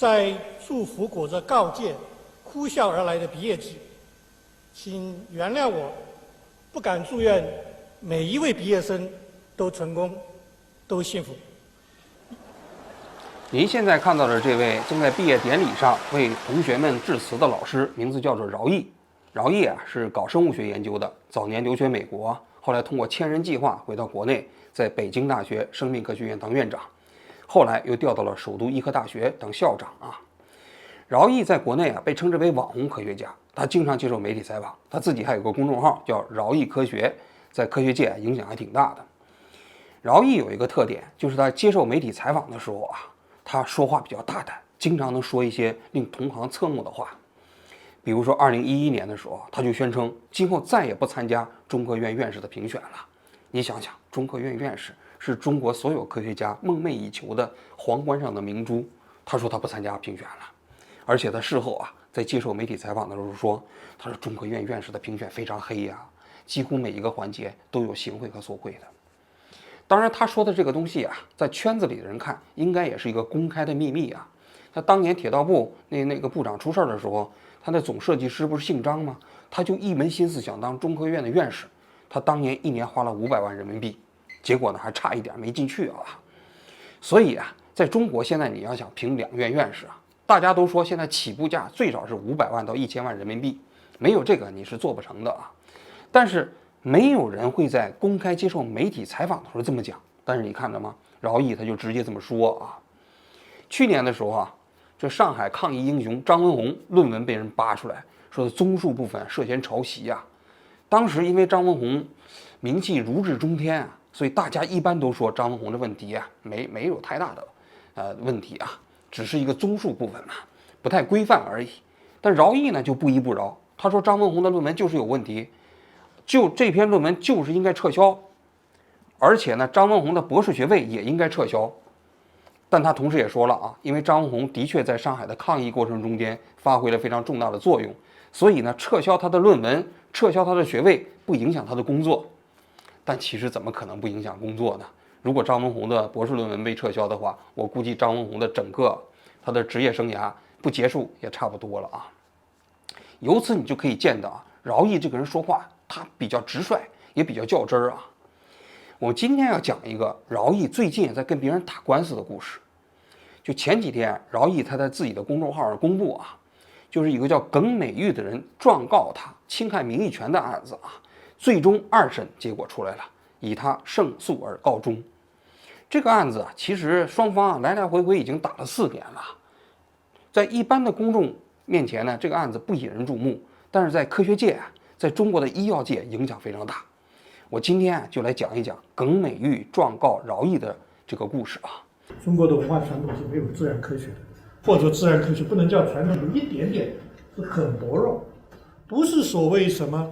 在祝福裹着告诫、呼啸而来的毕业季，请原谅我，不敢祝愿每一位毕业生都成功，都幸福。您现在看到的这位正在毕业典礼上为同学们致辞的老师，名字叫做饶毅。饶毅啊是搞生物学研究的，早年留学美国，后来通过千人计划回到国内，在北京大学生命科学院当院长，后来又调到了首都医科大学当校长啊。饶毅在国内啊被称之为网红科学家，他经常接受媒体采访，他自己还有个公众号叫饶毅科学，在科学界影响还挺大的。饶毅有一个特点，就是他接受媒体采访的时候啊，他说话比较大胆，经常能说一些令同行侧目的话。比如说2011年的时候，他就宣称今后再也不参加中科院院士的评选了。你想想，中科院院士是中国所有科学家梦寐以求的皇冠上的明珠，他说他不参加评选了。而且他事后啊，在接受媒体采访的时候说，他说中科院院士的评选非常黑呀，几乎每一个环节都有行贿和索贿的。当然，他说的这个东西啊，在圈子里的人看，应该也是一个公开的秘密啊。他当年铁道部那个部长出事的时候，他的总设计师不是姓张吗？他就一门心思想当中科院的院士，他当年一年花了500万人民币，结果呢还差一点没进去啊。所以啊，在中国现在你要想评2院院士啊，大家都说现在起步价最少是500万到1000万人民币，没有这个你是做不成的啊。但是没有人会在公开接受媒体采访的时候这么讲，但是你看到吗？饶毅他就直接这么说啊。去年的时候啊，这上海抗疫英雄张文宏论文被人扒出来，说综述部分涉嫌抄袭啊。当时因为张文宏名气如日中天啊，所以大家一般都说张文宏的问题啊没有太大的问题啊，只是一个综述部分嘛，不太规范而已。但饶毅呢就不依不饶，他说张文宏的论文就是有问题，就这篇论文就是应该撤销，而且呢张文宏的博士学位也应该撤销。但他同时也说了啊，因为张文宏的确在上海的抗疫过程中间发挥了非常重大的作用，所以呢撤销他的论文，撤销他的学位不影响他的工作。但其实怎么可能不影响工作呢？如果张文宏的博士论文被撤销的话，我估计张文宏的整个他的职业生涯不结束也差不多了啊。由此你就可以见到啊，饶毅这个人说话他比较直率，也比较较真儿啊。我今天要讲一个饶毅最近也在跟别人打官司的故事。就前几天，饶毅他在自己的公众号上公布啊，就是一个叫耿美玉的人状告他侵害名誉权的案子啊，最终2审结果出来了，以他胜诉而告终。这个案子啊，其实双方啊来来回回已经打了4年了，在一般的公众面前呢，这个案子不引人注目，但是在科学界啊，在中国的医药界影响非常大。我今天啊就来讲一讲耿美玉状告饶毅的这个故事啊。中国的文化传统是没有自然科学的，或者说自然科学不能叫传统，有一点点是很薄弱，不是所谓什么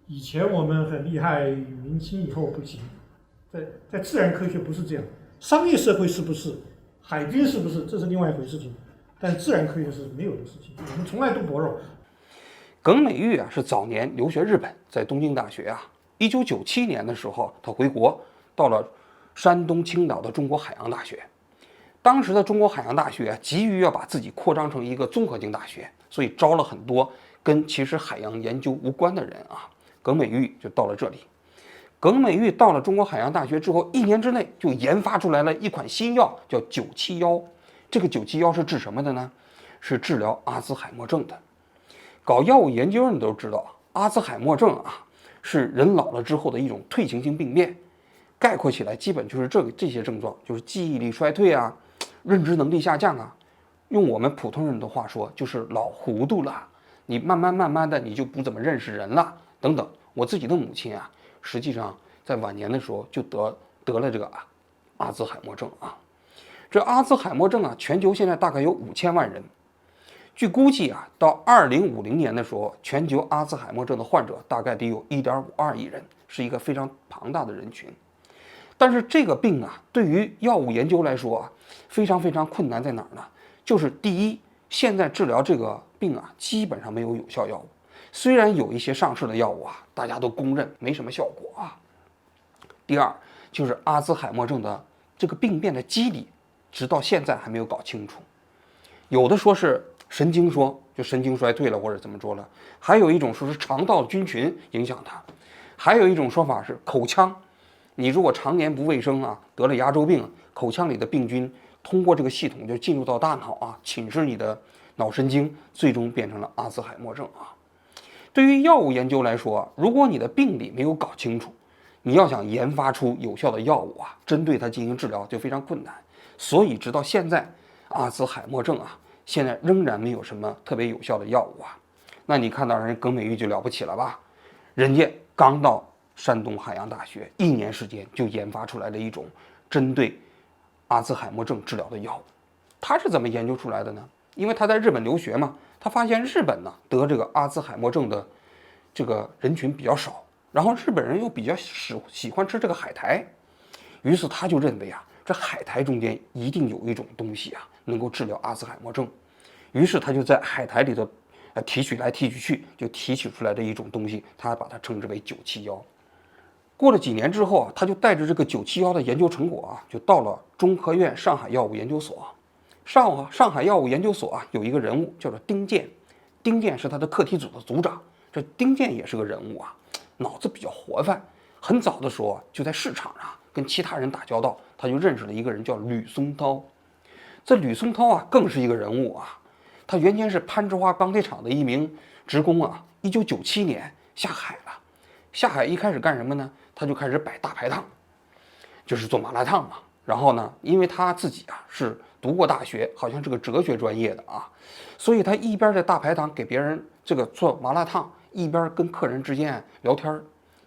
以前我们很厉害，明清以后不行。在自然科学不是这样，商业社会是不是，海军是不是，这是另外一回事情，但自然科学是没有的事情，我们从来都薄弱。耿美玉啊是早年留学日本，在东京大学啊，1997年的时候他回国，到了山东青岛的中国海洋大学。当时的中国海洋大学急于要把自己扩张成一个综合性大学，所以招了很多跟其实海洋研究无关的人啊。耿美玉就到了这里。耿美玉到了中国海洋大学之后，1年之内就研发出来了一款新药，叫971。这个971是治什么的呢？是治疗阿兹海默症的。搞药物研究的人都知道，阿兹海默症啊是人老了之后的一种退行性病变。概括起来，基本就是这些症状，就是记忆力衰退啊，认知能力下降啊。用我们普通人的话说，就是老糊涂了。你慢慢的，你就不怎么认识人了，等等。我自己的母亲啊，实际上在晚年的时候就得了这个阿兹海默症啊。这阿兹海默症啊，全球现在大概有5000万人。据估计啊，到2050年的时候，全球阿兹海默症的患者大概得有1.52亿人，是一个非常庞大的人群。但是这个病啊，对于药物研究来说啊，非常困难在哪儿呢？就是第一，现在治疗这个病啊，基本上没有有效药物。虽然有一些上市的药物啊，大家都公认没什么效果啊。第二，就是阿兹海默症的这个病变的机理，直到现在还没有搞清楚。有的说是神经说，就神经衰退了或者怎么说了，还有一种说是肠道菌群影响它，还有一种说法是口腔，你如果常年不卫生啊，得了牙周病，口腔里的病菌通过这个系统就进入到大脑啊，侵蚀你的脑神经，最终变成了阿兹海默症啊。对于药物研究来说，如果你的病理没有搞清楚，你要想研发出有效的药物啊，针对它进行治疗就非常困难。所以直到现在，阿兹海默症啊，现在仍然没有什么特别有效的药物啊。那你看到人耿美玉就了不起了吧？人家刚到山东海洋大学1年时间就研发出来了一种针对阿兹海默症治疗的药物。他是怎么研究出来的呢？因为他在日本留学嘛，他发现日本呢得这个阿兹海默症的这个人群比较少，然后日本人又比较喜欢吃这个海苔，于是他就认为啊，这海苔中间一定有一种东西啊能够治疗阿兹海默症，于是他就在海苔里头提取来提取去，就提取出来的一种东西，他把它称之为971。过了几年之后啊，他就带着这个971的研究成果啊，就到了中科院上海药物研究所。上海药物研究所啊，有一个人物叫做丁健，丁健是他的课题组的组长。这丁健也是个人物啊，脑子比较活泛。很早的时候就在市场上跟其他人打交道，他就认识了一个人叫吕松涛。这吕松涛啊，更是一个人物啊。他原先是攀枝花钢铁厂的一名职工啊，1997年下海了。下海一开始干什么呢？他就开始摆大排档，就是做麻辣烫嘛。然后呢，因为他自己啊是读过大学，好像是个哲学专业的啊，所以他一边在大排档给别人这个做麻辣烫，一边跟客人之间聊天。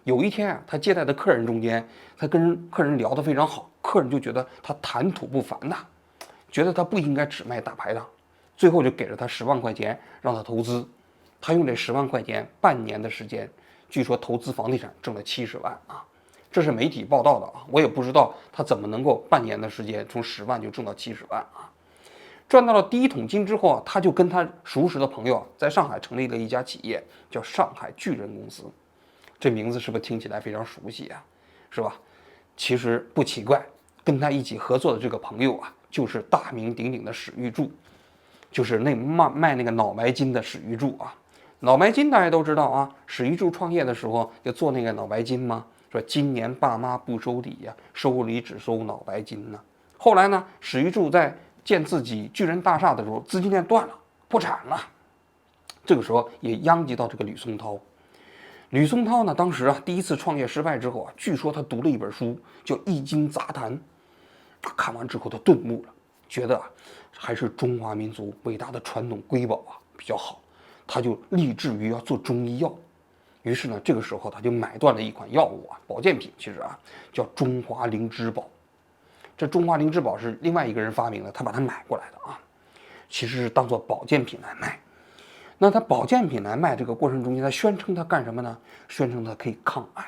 有一天啊，他接待的客人中间，他跟客人聊得非常好，客人就觉得他谈吐不凡呐，觉得他不应该只卖大排档，最后就给了他10万块钱让他投资。他用这10万块钱半年的时间，据说投资房地产挣了70万啊。这是媒体报道的啊，我也不知道他怎么能够半年的时间从10万就挣到70万啊。赚到了第一桶金之后啊，他就跟他熟识的朋友在上海成立了一家企业，叫上海巨人公司。这名字是不是听起来非常熟悉啊？是吧？其实不奇怪，跟他一起合作的这个朋友啊，就是大名鼎鼎的史玉柱，就是那卖那个脑白金的史玉柱啊。脑白金大家都知道啊，史玉柱创业的时候就做那个脑白金吗？说今年爸妈不收礼呀，收礼只收脑白金呢。后来呢，史玉柱在建自己巨人大厦的时候，资金链断了，破产了。这个时候也殃及到这个吕松涛。吕松涛呢，当时啊第一次创业失败之后啊，据说他读了一本书叫《易经杂谈》，看完之后他顿悟了，觉得啊还是中华民族伟大的传统瑰宝啊比较好，他就立志于要做中医药。于是呢，这个时候他就买断了一款药物啊，保健品，其实啊叫中华灵芝宝。这中华灵芝宝是另外一个人发明的，他把它买过来的啊，其实是当做保健品来卖。那他保健品来卖这个过程中间，他宣称他干什么呢？宣称他可以抗癌。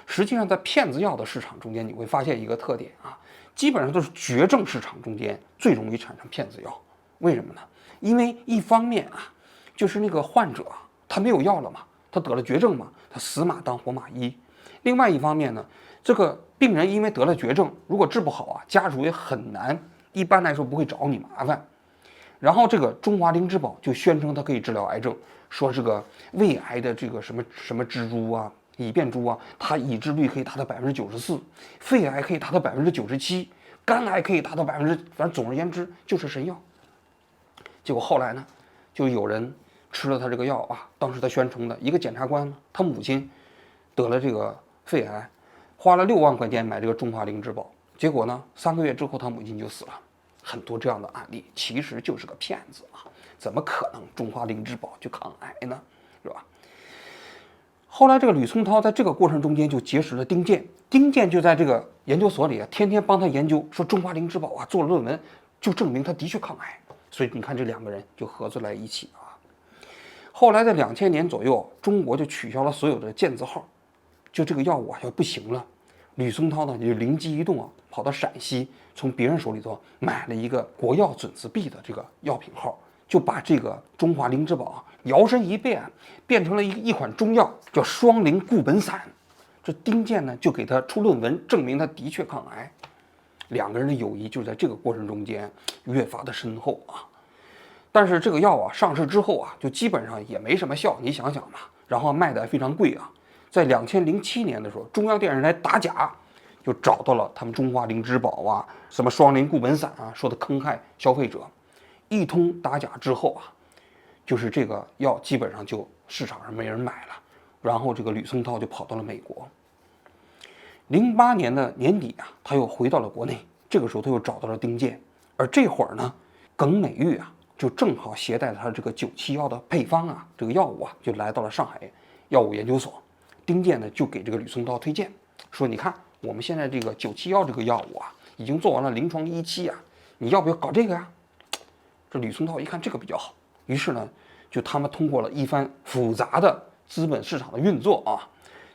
实际上在骗子药的市场中间，你会发现一个特点啊，基本上都是绝症市场中间最容易产生骗子药。为什么呢？因为一方面啊，就是那个患者他没有药了嘛，他得了绝症嘛，他死马当活马医。另外一方面呢，这个病人因为得了绝症，如果治不好啊，家属也很难，一般来说不会找你麻烦。然后这个中华灵芝宝就宣称它可以治疗癌症，说这个胃癌的这个什么什么蜘蛛啊、乙变株啊，它抑制率可以达到94%，肺癌可以达到97%，肝癌可以达到反正总而言之就是神药。结果后来呢，就有人吃了他这个药啊，当时他宣称的一个检察官，他母亲得了这个肺癌，花了6万块钱买这个中华灵芝宝，结果呢3个月之后他母亲就死了。很多这样的案例其实就是个骗子啊，怎么可能中华灵芝宝就抗癌呢？是吧？后来这个吕松涛在这个过程中间就结识了丁健，丁健就在这个研究所里啊，天天帮他研究，说中华灵芝宝啊做了论文，就证明他的确抗癌。所以你看这2个人就合作在一起啊。后来在2000年左右，中国就取消了所有的健字号，就这个药物啊要不行了。吕松涛呢就灵机一动啊，跑到陕西，从别人手里头买了一个国药准字币的这个药品号，就把这个中华灵芝宝啊摇身一变，变成了一款中药，叫双灵固本散。这丁健呢就给他出论文，证明他的确抗癌。两个人的友谊就在这个过程中间越发的深厚啊。但是这个药啊上市之后啊，就基本上也没什么效，你想想嘛，然后卖的还非常贵啊。在2007年的时候，中央电视台打假，就找到了他们中华灵芝宝啊，什么双灵固本散啊，说的坑害消费者。一通打假之后啊，就是这个药基本上就市场上没人买了，然后这个吕松涛就跑到了美国。08年的年底啊，他又回到了国内，这个时候他又找到了丁健，而这会儿呢，耿美玉啊就正好携带他这个971的配方啊，这个药物啊，就来到了上海药物研究所。丁健呢就给这个吕松涛推荐，说你看我们现在这个971这个药物啊，已经做完了临床1期啊，你要不要搞这个呀？这吕松涛一看这个比较好，于是呢，就他们通过了一番复杂的资本市场的运作啊，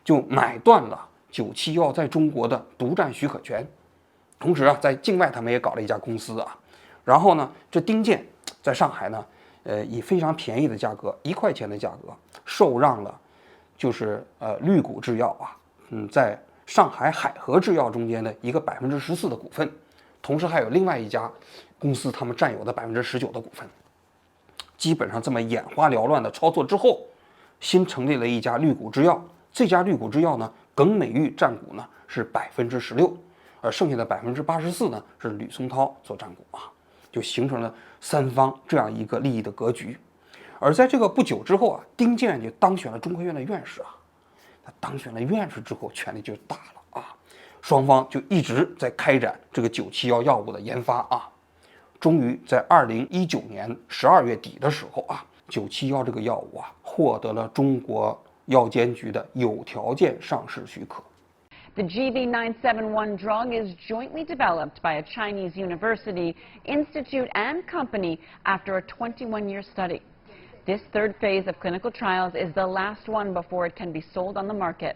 就买断了971在中国的独占许可权。同时啊，在境外他们也搞了一家公司啊。然后呢，这丁健在上海呢，以非常便宜的价格，1块钱的价格受让了，就是绿谷制药啊，在上海海河制药中间的一个14%的股份，同时还有另外一家公司他们占有的19%的股份。基本上这么眼花缭乱的操作之后，新成立了一家绿谷制药。这家绿谷制药呢，耿美玉占股呢是16%，而剩下的84%呢是吕松涛所占股啊，就形成了三方这样一个利益的格局。而在这个不久之后啊，丁健就当选了中科院的院士啊。他当选了院士之后，权力就大了啊。双方就一直在开展这个971药物的研发啊。终于在2019年12月底的时候啊，971这个药物啊获得了中国药监局的有条件上市许可。The GV971 drug is jointly developed by a Chinese university, institute, and company after a 21-year study. This third phase of clinical trials is the last one before it can be sold on the market.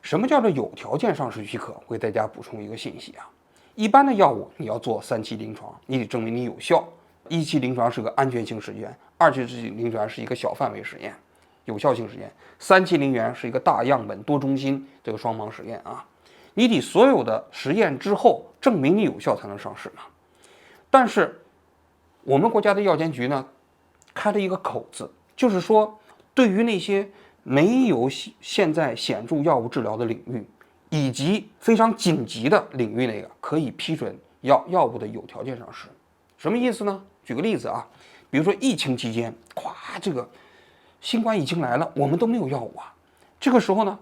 什么叫做有条件上市许可？我给大家补充一个信息啊。一般的药物你要做3期临床，你得证明你有效。1期临床是个安全性实验，2期临床是一个小范围实验，有效性实验，3期临床是一个大样本多中心这个双盲实验啊。你得所有的实验之后证明你有效才能上市嘛。但是我们国家的药监局呢，开了一个口子，就是说对于那些没有现在显著药物治疗的领域，以及非常紧急的领域内可以批准药物的有条件上市。什么意思呢？举个例子啊，比如说疫情期间，这个新冠疫情来了，我们都没有药物啊。这个时候呢，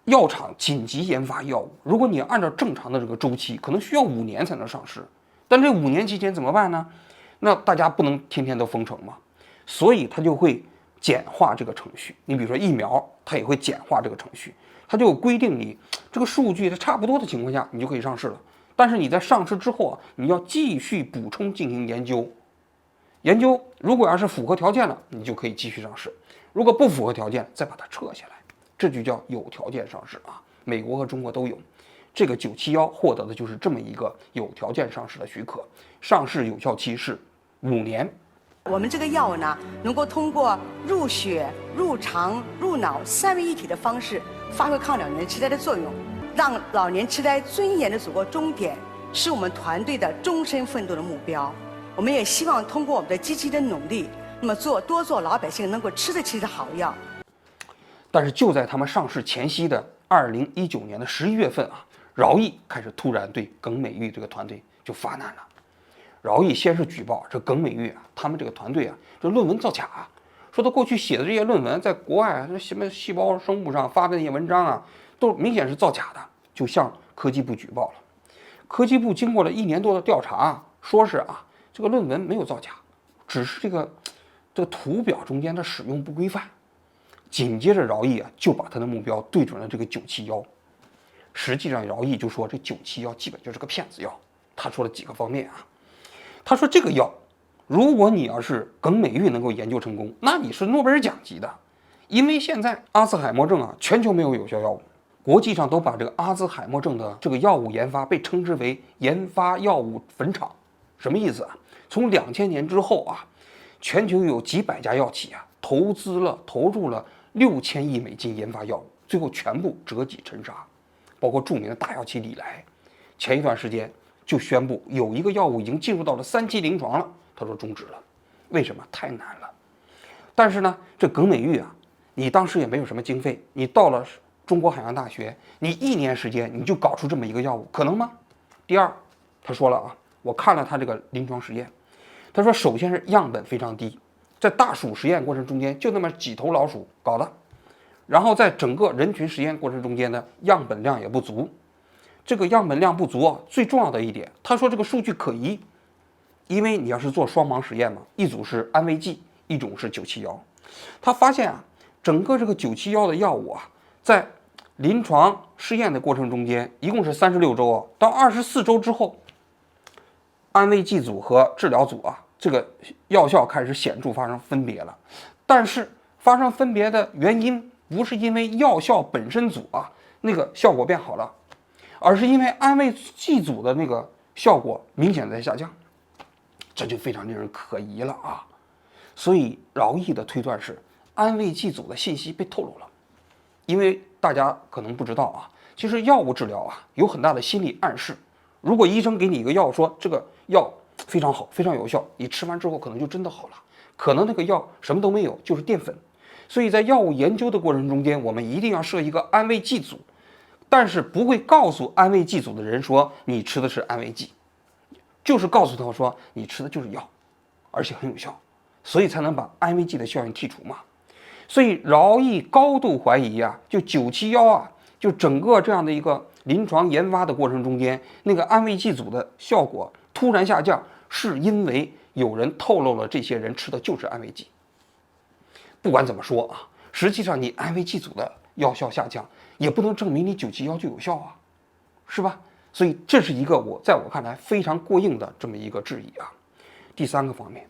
药厂紧急研发药物，如果你按照正常的这个周期，可能需要5年才能上市。但这5年期间怎么办呢？那大家不能天天都封城嘛，所以它就会简化这个程序。你比如说疫苗，它也会简化这个程序，它就有规定你这个数据它差不多的情况下，你就可以上市了。但是你在上市之后啊，你要继续补充进行研究，研究如果要是符合条件了，你就可以继续上市；如果不符合条件，再把它撤下来，这就叫有条件上市啊。美国和中国都有，这个971获得的就是这么一个有条件上市的许可，上市有效期是5年。我们这个药呢，能够通过入血、入肠、入脑3位一体的方式，发挥抗老年痴呆的作用，让老年痴呆尊严的走过终点，是我们团队的终身奋斗的目标。我们也希望通过我们的积极的努力，那么多做老百姓能够吃得起的好药。但是就在他们上市前夕的2019年的11月份啊，饶毅开始突然对耿美玉这个团队就发难了。饶毅先是举报这耿美玉啊，他们这个团队啊，这论文造假，说他过去写的这些论文，在国外什么细胞生物上发的那些文章啊，都明显是造假的，就向科技部举报了。科技部经过了1年多的调查，说是啊，这个论文没有造假，只是这个图表中间的使用不规范。紧接着饶毅啊，就把他的目标对准了这个971。实际上饶毅就说这971基本就是个骗子药。他说了几个方面啊，他说这个药，如果你要是耿美玉能够研究成功，那你是诺贝尔奖级的，因为现在阿兹海默症啊，全球没有有效药物，国际上都把这个阿兹海默症的这个药物研发被称之为研发药物坟场。什么意思啊？从2000年之后啊，全球有几百家药企啊，投入了6000亿美金研发药物，最后全部折戟沉沙。包括著名的大药企礼来，前一段时间就宣布有一个药物已经进入到了3期临床了，他说终止了。为什么？太难了。但是呢，这耿美玉啊，你当时也没有什么经费，你到了中国海洋大学，你1年时间你就搞出这么一个药物，可能吗？第二，他说了啊，我看了他这个临床实验，他说首先是样本非常低，在大鼠实验过程中间就那么几头老鼠搞的，然后在整个人群实验过程中间呢，样本量也不足。这个样本量不足啊，最重要的一点，他说这个数据可疑，因为你要是做双盲实验嘛，一组是安慰剂，一种是971，他发现啊，整个这个971的药物啊，在临床试验的过程中间，一共是36周啊，到24周之后，安慰剂组和治疗组啊，这个药效开始显著发生分别了。但是发生分别的原因不是因为药效本身组啊那个效果变好了，而是因为安慰剂组的那个效果明显在下降，这就非常令人可疑了啊。所以饶毅的推断是，安慰剂组的信息被透露了。因为大家可能不知道啊，其实药物治疗啊有很大的心理暗示。如果医生给你一个药，说这个药非常好，非常有效，你吃完之后可能就真的好了，可能那个药什么都没有，就是淀粉。所以在药物研究的过程中间，我们一定要设一个安慰剂组，但是不会告诉安慰剂组的人说你吃的是安慰剂，就是告诉他说你吃的就是药，而且很有效，所以才能把安慰剂的效应剔除嘛。所以饶毅高度怀疑啊，就971啊，就整个这样的一个临床研发的过程中间，那个安慰剂组的效果突然下降，是因为有人透露了这些人吃的就是安慰剂。不管怎么说啊，实际上你安慰剂组的药效下降，也不能证明你971就有效啊，是吧？所以这是一个在我看来非常过硬的这么一个质疑啊。第3个方面，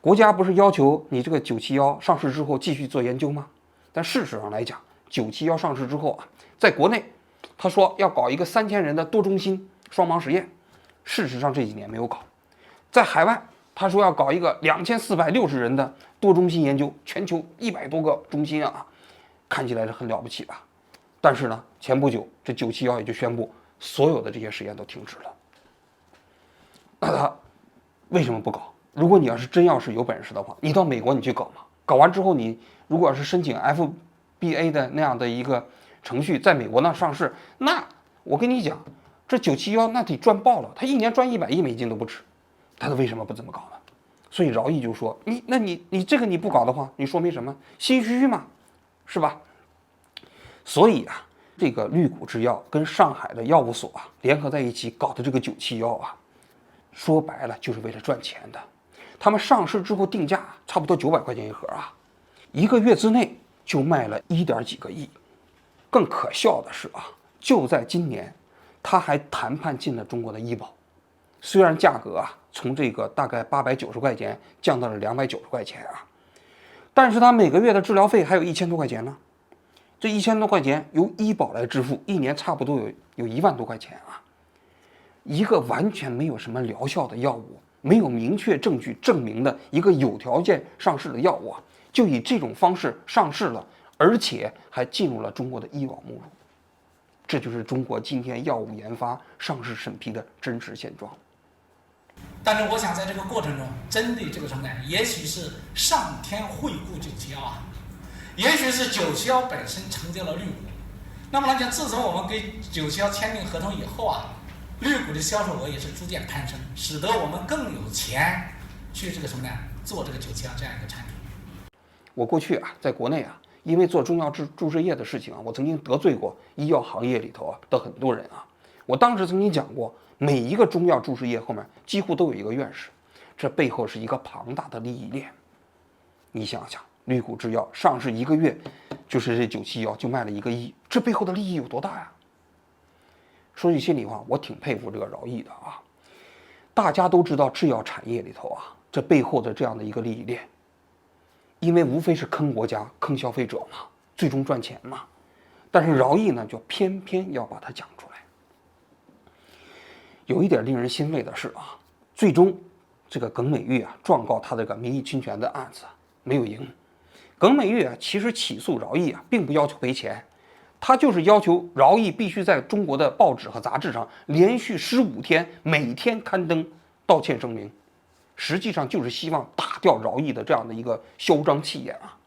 国家不是要求你这个971上市之后继续做研究吗？但事实上来讲，971上市之后啊，在国内他说要搞一个3000人的多中心双盲实验，事实上这几年没有搞。在海外他说要搞一个2460人的多中心研究，全球100多个中心啊，看起来是很了不起吧？但是呢，前不久这971也就宣布所有的这些实验都停止了。那他为什么不搞？如果你要是真有本事的话，你到美国你去搞嘛，搞完之后你如果要是申请 FBA 的那样的一个程序，在美国那上市，那我跟你讲，这971那得赚爆了，他1年赚100亿美金都不止，他为什么不这么搞呢？所以饶毅就说，你这个你不搞的话，你说明什么？心虚嘛，是吧？所以啊，这个绿谷制药跟上海的药物所啊联合在一起搞的这个971啊，说白了就是为了赚钱的。他们上市之后定价差不多900块钱一盒啊，1个月之内就卖了1点几个亿。更可笑的是啊，就在今年，他还谈判进了中国的医保，虽然价格啊从这个大概890块钱降到了290块钱啊，但是他每个月的治疗费还有1000多块钱呢。这1000多块钱由医保来支付，一年差不多有1万多块钱啊。一个完全没有什么疗效的药物，没有明确证据证明的一个有条件上市的药物啊，就以这种方式上市了，而且还进入了中国的医保目录。这就是中国今天药物研发上市审批的真实现状。但是我想在这个过程中，针对这个存在，也许是上天惠顾971啊，也许是971本身成就了绿谷。那么来讲，自从我们跟971签订合同以后啊，绿谷的销售额也是逐渐攀升，使得我们更有钱去这个什么呢？做这个971这样一个产品。我过去啊，在国内啊，因为做中药注射液的事情啊，我曾经得罪过医药行业里头啊的很多人啊。我当时曾经讲过，每一个中药注射液后面几乎都有一个院士，这背后是一个庞大的利益链。你想想，绿谷制药上市1个月，就是这971就卖了1个亿，这背后的利益有多大呀？说句心里话，我挺佩服这个饶毅的啊。大家都知道制药产业里头啊，这背后的这样的一个利益链，因为无非是坑国家、坑消费者嘛，最终赚钱嘛。但是饶毅呢，就偏偏要把它讲出来。有一点令人欣慰的是啊，最终这个耿美玉啊状告他这个名誉侵权的案子没有赢。耿美玉啊其实起诉饶毅啊并不要求赔钱，他就是要求饶毅必须在中国的报纸和杂志上连续15天，每天刊登道歉声明，实际上就是希望打掉饶毅的这样的一个嚣张气焰啊。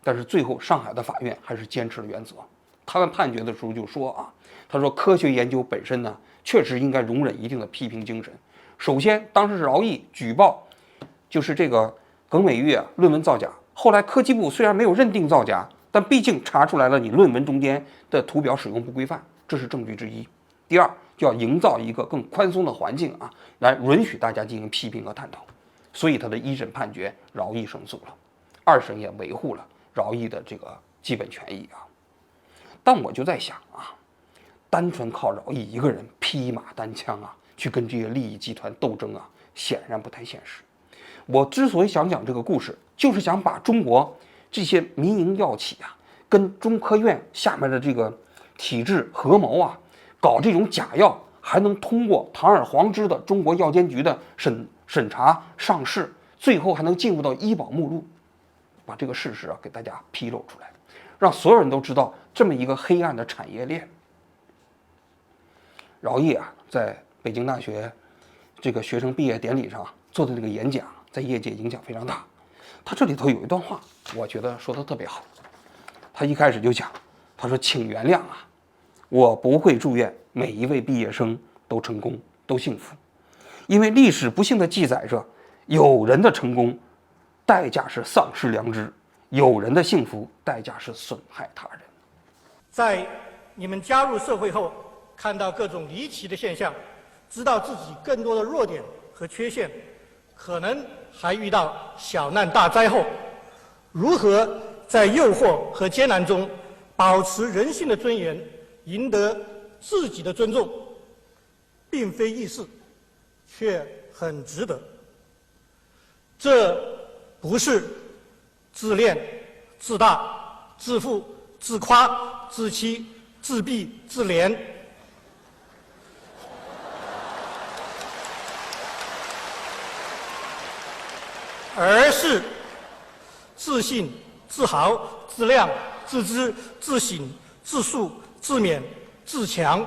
但是最后上海的法院还是坚持了原则，他们判决的时候就说啊，他说科学研究本身呢，确实应该容忍一定的批评精神。首先，当时是饶毅举报，就是这个耿美玉论文造假，后来科技部虽然没有认定造假，但毕竟查出来了你论文中间的图表使用不规范，这是证据之一。第二，就要营造一个更宽松的环境啊，来允许大家进行批评和探讨。所以他的一审判决饶毅胜诉了，二审也维护了饶毅的这个基本权益啊。但我就在想啊，单纯靠饶毅一个人披马单枪啊，去跟这些利益集团斗争啊，显然不太现实。我之所以想讲这个故事，就是想把中国这些民营药企啊，跟中科院下面的这个体制合谋啊，搞这种假药，还能通过堂而皇之的中国药监局的审查上市，最后还能进入到医保目录，把这个事实啊给大家披露出来，让所有人都知道这么一个黑暗的产业链。饶毅啊，在北京大学这个学生毕业典礼上做的这个演讲，在业界影响非常大。他这里头有一段话，我觉得说的特别好。他一开始就讲，他说：“请原谅啊，我不会祝愿每一位毕业生都成功、都幸福，因为历史不幸地记载着，有人的成功代价是丧失良知，有人的幸福代价是损害他人。”在你们加入社会后，看到各种离奇的现象，知道自己更多的弱点和缺陷，可能还遇到小难大灾后，如何在诱惑和艰难中保持人性的尊严，赢得自己的尊重，并非易事，却很值得。这不是自恋、自大、自负、自夸、自欺、自闭、自怜，而是自信、自豪、自量、自知、自省、自述、自勉、自强。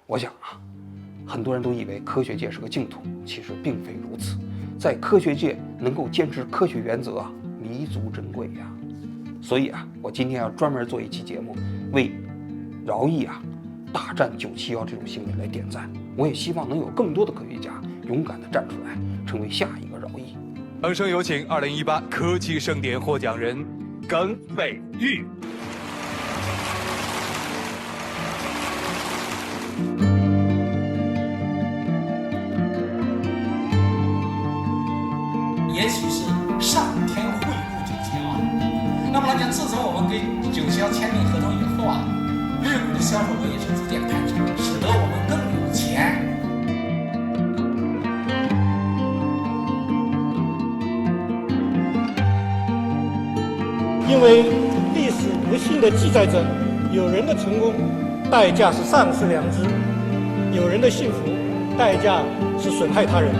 我想啊，很多人都以为科学界是个净土，其实并非如此。在科学界能够坚持科学原则啊，弥足珍贵呀。所以啊，我今天要专门做一期节目，为饶毅啊大战971这种行为来点赞。我也希望能有更多的科学家勇敢地站出来，成为下一个饶毅。掌声有请2018科技盛典获奖人耿美玉。也许是上天惠顾971。那么来讲，自从我们跟971签订合同以后啊，绿谷的销售额也是逐渐攀升，使得我们更有钱。因为历史不幸地记载着，有人的成功代价是丧失良知，有人的幸福代价是损害他人。